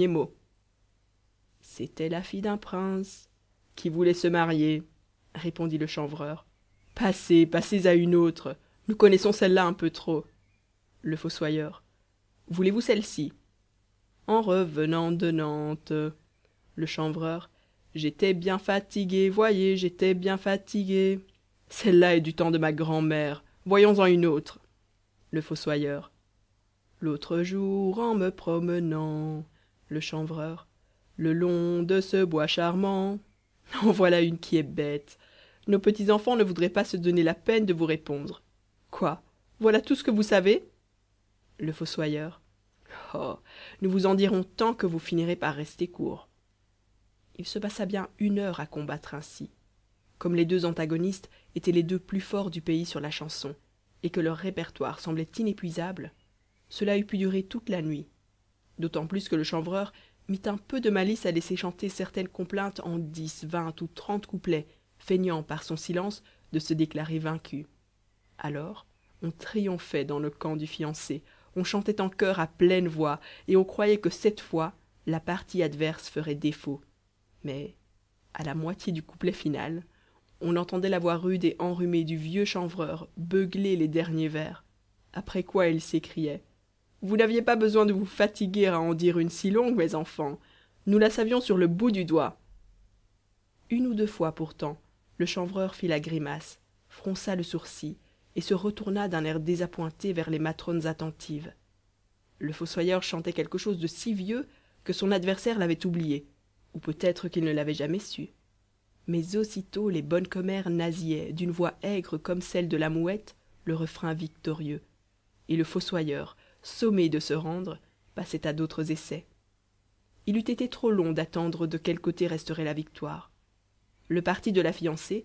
mot. C'était la fille d'un prince qui voulait se marier, répondit le chanvreur. Passez, passez à une autre. Nous connaissons celle-là un peu trop. Le fossoyeur. Voulez-vous celle-ci? En revenant de Nantes. Le chanvreur. J'étais bien fatigué, voyez, j'étais bien fatigué. Celle-là est du temps de ma grand'mère. Voyons-en une autre. Le fossoyeur. L'autre jour, en me promenant. Le chanvreur. Le long de ce bois charmant. En voilà une qui est bête. Nos petits-enfants ne voudraient pas se donner la peine de vous répondre. Quoi? Voilà tout ce que vous savez? Le fossoyeur. Oh, nous vous en dirons tant que vous finirez par rester court. Il se passa bien 1 heure à combattre ainsi. Comme les deux antagonistes étaient les deux plus forts du pays sur la chanson, et que leur répertoire semblait inépuisable, cela eût pu durer toute la nuit, d'autant plus que le chanvreur mit un peu de malice à laisser chanter certaines complaintes en 10, 20 ou 30 couplets, feignant par son silence de se déclarer vaincu. Alors on triomphait dans le camp du fiancé, on chantait en chœur à pleine voix, et on croyait que cette fois la partie adverse ferait défaut. Mais à la moitié du couplet final, on entendait la voix rude et enrhumée du vieux chanvreur beugler les derniers vers, après quoi il s'écriait: vous n'aviez pas besoin de vous fatiguer à en dire une si longue, mes enfants. Nous la savions sur le bout du doigt. 1 ou 2 fois pourtant, le chanvreur fit la grimace, fronça le sourcil et se retourna d'un air désappointé vers les matrones attentives. Le fossoyeur chantait quelque chose de si vieux que son adversaire l'avait oublié, ou peut-être qu'il ne l'avait jamais su. Mais aussitôt les bonnes commères nasillaient, d'une voix aigre comme celle de la mouette, le refrain victorieux, et le fossoyeur, sommé de se rendre, passait à d'autres essais. Il eût été trop long d'attendre de quel côté resterait la victoire. Le parti de la fiancée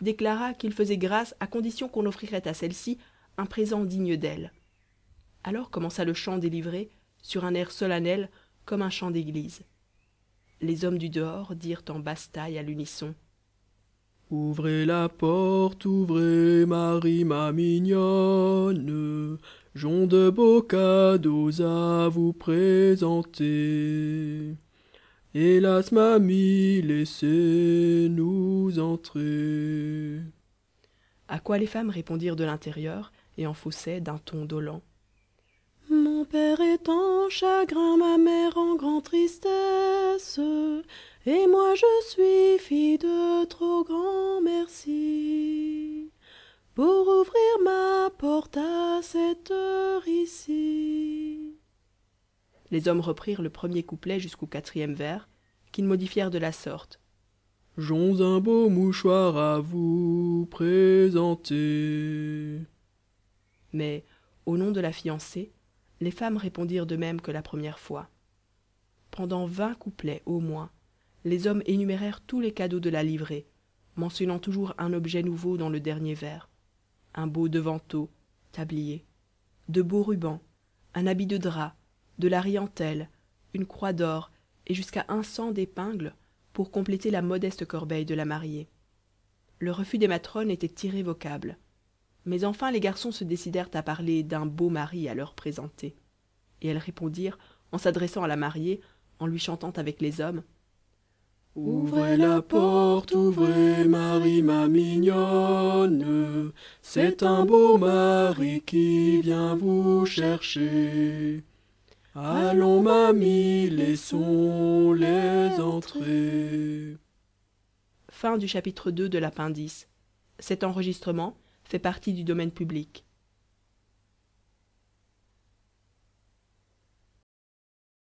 déclara qu'il faisait grâce à condition qu'on offrirait à celle-ci un présent digne d'elle. Alors commença le chant délivré sur un air solennel comme un chant d'église. Les hommes du dehors dirent en basse-taille à l'unisson: ouvrez la porte, ouvrez, Marie ma mignonne, j'ons de beaux cadeaux à vous présenter. Hélas, mamie, laissez-nous entrer. À quoi les femmes répondirent de l'intérieur, et en fausset d'un ton dolent: mon père est en chagrin, ma mère en grande tristesse, et moi je suis fille de trop grand merci pour ouvrir ma porte à cette heure ici. Les hommes reprirent le premier couplet jusqu'au 4e vers, qu'ils modifièrent de la sorte: j'ons un beau mouchoir à vous présenter. Mais, au nom de la fiancée, les femmes répondirent de même que la première fois. Pendant 20 couplets au moins, les hommes énumérèrent tous les cadeaux de la livrée, mentionnant toujours un objet nouveau dans le dernier vers: un beau devanteau, tablier, de beaux rubans, un habit de drap, de la rientelle, une croix d'or et jusqu'à 100 d'épingles pour compléter la modeste corbeille de la mariée. Le refus des matrones était irrévocable. Mais enfin les garçons se décidèrent à parler d'un beau mari à leur présenter, et elles répondirent en s'adressant à la mariée, en lui chantant avec les hommes: ouvrez la porte, ouvrez, Marie ma mignonne, c'est un beau mari qui vient vous chercher. Allons, mamie, laissons-les entrer. Fin du chapitre 2 de l'appendice. Cet enregistrement fait partie du domaine public.